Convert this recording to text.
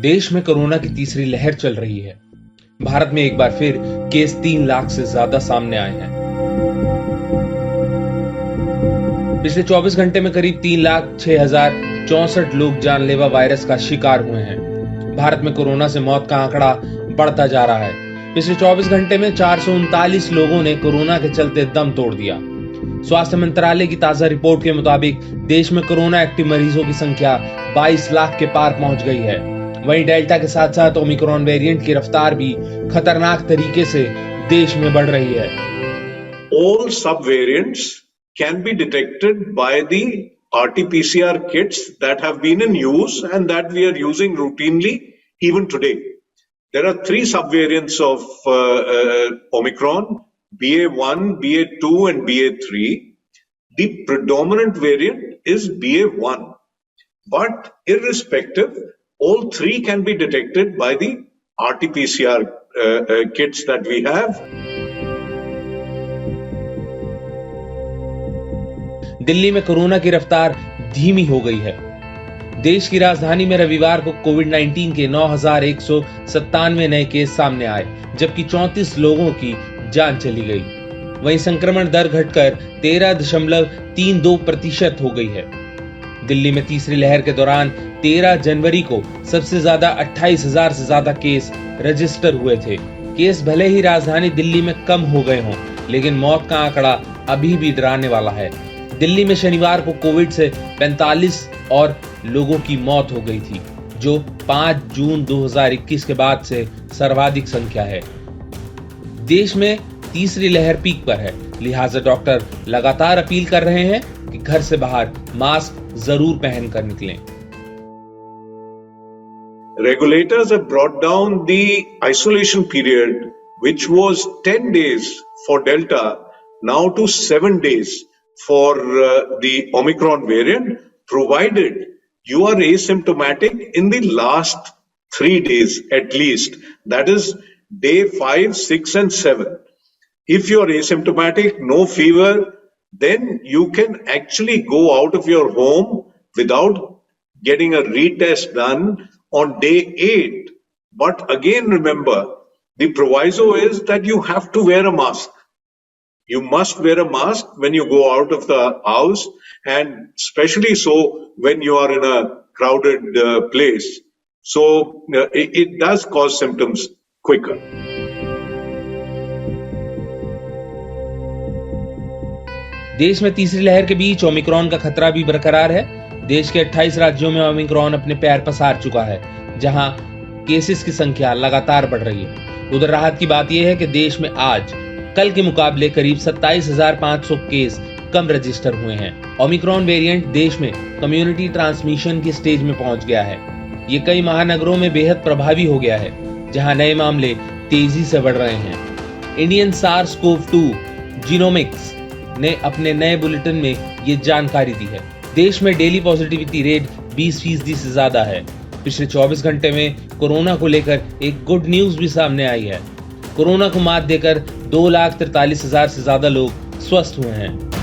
देश में कोरोना की तीसरी लहर चल रही है। भारत में एक बार फिर केस 3 लाख से ज्यादा सामने आए हैं। पिछले 24 घंटे में करीब 3,06,064 लोग जानलेवा वायरस का शिकार हुए हैं। भारत में कोरोना से मौत का आंकड़ा बढ़ता जा रहा है। पिछले 24 घंटे में 439 लोगों ने कोरोना के चलते दम तोड़ दिया। स्वास्थ्य मंत्रालय की ताजा रिपोर्ट के मुताबिक देश में कोरोना एक्टिव मरीजों की संख्या 22 लाख के पार पहुंच गई है। वहीं डेल्टा के साथ साथ ओमिक्रॉन वेरिएंट की रफ्तार भी खतरनाक तरीके से देश में बढ़ रही है। All subvariants can be detected by the RT-PCR kits that have been in use and that we are using routinely even today. There are 3 subvariants of Omicron, BA1, BA2 and BA3. The predominant variant is BA1. But irrespective, all 3 can be detected by the RT-PCR kits that we have. Delhi में corona की रफ्तार धीमी हो गई है। देश की राजधानी में रविवार को कोविड-19 के 9,197 नए केस सामने आए, जबकि 34 लोगों की जान चली गई। वहीं संक्रमण दर घटकर 13.32% हो गई है। दिल्ली में तीसरी लहर के दौरान 13 जनवरी को सबसे ज्यादा 28,000 से ज्यादा केस रजिस्टर हुए थे। केस भले ही राजधानी दिल्ली में कम हो गए हों, लेकिन मौत का आंकड़ा अभी भी डराने वाला है। दिल्ली में शनिवार को कोविड से 45 और लोगों की मौत हो गई थी, जो 5 जून 2021 के बाद से सर्वाधिक संख्या है। देश में तीसरी लहर पीक पर है, लिहाजा डॉक्टर लगातार अपील कर रहे हैं कि घर से बाहर मास्क जरूर पहनकर निकलें। Regulators have brought down the isolation period, which was 10 days for Delta, now to 7 days for the Omicron variant, provided you are asymptomatic in the last 3 days at least. That is day 5, 6 and 7. If you are asymptomatic, no fever, then you can actually go out of your home without getting a retest done on day 8. But again, remember, the proviso is that you have to wear a mask. You must wear a mask when you go out of the house, and especially so when you are in a crowded place. So it does cause symptoms quicker. देश में तीसरी लहर के बीच Omicron का खतरा भी बरकरार है। देश के 28 राज्यों में ओमिक्रॉन अपने पैर पसार चुका है, जहां केसेस की संख्या लगातार बढ़ रही है। उधर राहत की बात यह है कि देश में आज कल के मुकाबले करीब 27,500 केस कम रजिस्टर हुए हैं। ओमिक्रॉन वेरिएंट देश में कम्युनिटी ट्रांसमिशन की स्टेज में पहुंच गया है। ये कई महानगरों में बेहद प्रभावी हो गया है, जहां नए मामले तेजी से बढ़ रहे हैं। इंडियन SARS-CoV-2 जीनोमिक्स ने अपने नए बुलेटिन में ये जानकारी दी है। देश में डेली पॉजिटिविटी रेट 20% से ज्यादा है। पिछले 24 घंटे में कोरोना को लेकर एक गुड न्यूज भी सामने आई है। कोरोना को मात देकर 2,43,000 से ज्यादा लोग स्वस्थ हुए हैं।